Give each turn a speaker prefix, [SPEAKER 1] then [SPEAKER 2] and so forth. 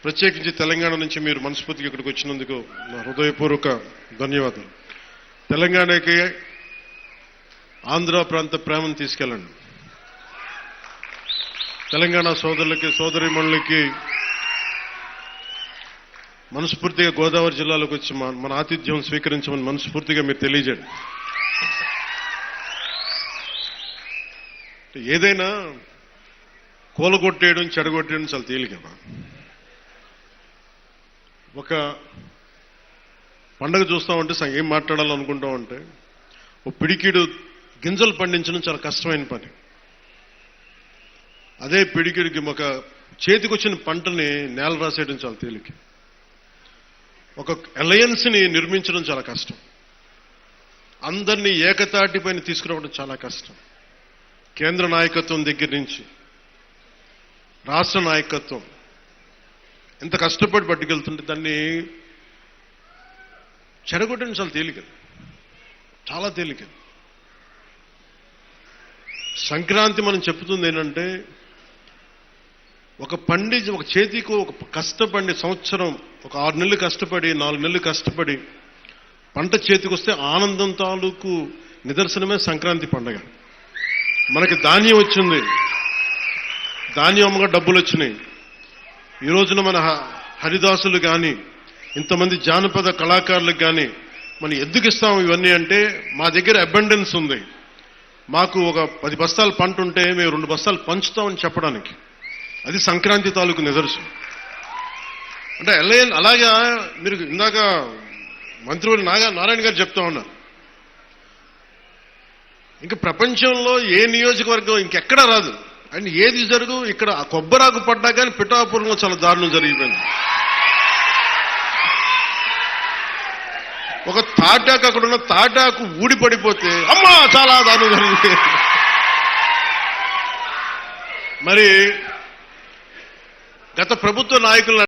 [SPEAKER 1] ప్రత్యేకించి తెలంగాణ నుంచి మీరు మనస్ఫూర్తిగా ఇక్కడికి వచ్చినందుకు నా హృదయపూర్వక ధన్యవాదాలు. తెలంగాణకి ఆంధ్ర ప్రాంత ప్రేమను తీసుకెళ్ళండి. తెలంగాణ సోదరులకి సోదరీమణులకి మనస్ఫూర్తిగా గోదావరి జిల్లాలోకి వచ్చి మన ఆతిథ్యం స్వీకరించమని మనస్ఫూర్తిగా మీరు తెలియజేయండి. ఏదైనా కూలగొట్టేయడం చెడగొట్టేయడం చాలా తేలికమ్మా. ఒక పండగ చూస్తామంటే ఏం మాట్లాడాలనుకుంటామంటే ఓ పిడికిడు గింజలు పండించడం చాలా కష్టమైన పని. అదే పిడికిడికి ఒక చేతికొచ్చిన పంటని నేల రాసేయడం చాలా తేలిక. ఒక అలయన్స్ని నిర్మించడం చాలా కష్టం. అందరినీ ఏకతాటిపైన తీసుకురావడం చాలా కష్టం. కేంద్ర నాయకత్వం దగ్గర నుంచి రాష్ట్ర నాయకత్వం ఎంత కష్టపడి పట్టుకెళ్తుంటే దాన్ని చెడగొట్టడం చాలా తేలిక, చాలా తేలిక. సంక్రాంతి మనం చెప్తుంది ఏంటంటే ఒక చేతికి ఒక కష్టపడి సంవత్సరం ఒక 6 నెలలు కష్టపడి 4 నెలలు కష్టపడి పంట చేతికి వస్తే ఆనందం తాలూకు నిదర్శనమే సంక్రాంతి పండగ. మనకి ధాన్యం వచ్చింది, ధాన్యం అమ్మగా డబ్బులు వచ్చినాయి. ఈ రోజున మన హరిదాసులు కానీ ఇంతమంది జానపద కళాకారులకు కానీ మనం ఎందుకు ఇస్తాం ఇవన్నీ అంటే మా దగ్గర అబండెన్స్ ఉంది, మాకు ఒక 10 బస్తాల పంట ఉంటే మేము 2 బస్తాలు పంచుతామని చెప్పడానికి. అది సంక్రాంతి తాలూకు నిదర్శనం. అంటే అలాగా మీరు ఇందాక మంత్రివర్యులు నారాయణ గారు చెప్తా ఉన్నారు, ఇంకా ప్రపంచంలో ఏ నియోజకవర్గం ఇంకెక్కడా రాదు అండ్ ఏది జరుగు ఇక్కడ కొబ్బరాకు పడ్డా కానీ పిఠాపురంలో చాలా దారుణం జరిగిపోయింది. ఒక తాటాకు అక్కడ ఉన్న తాటాకు ఊడి పడిపోతే అమ్మా చాలా దారుణం జరిగింది. మరి గత ప్రభుత్వ నాయకులు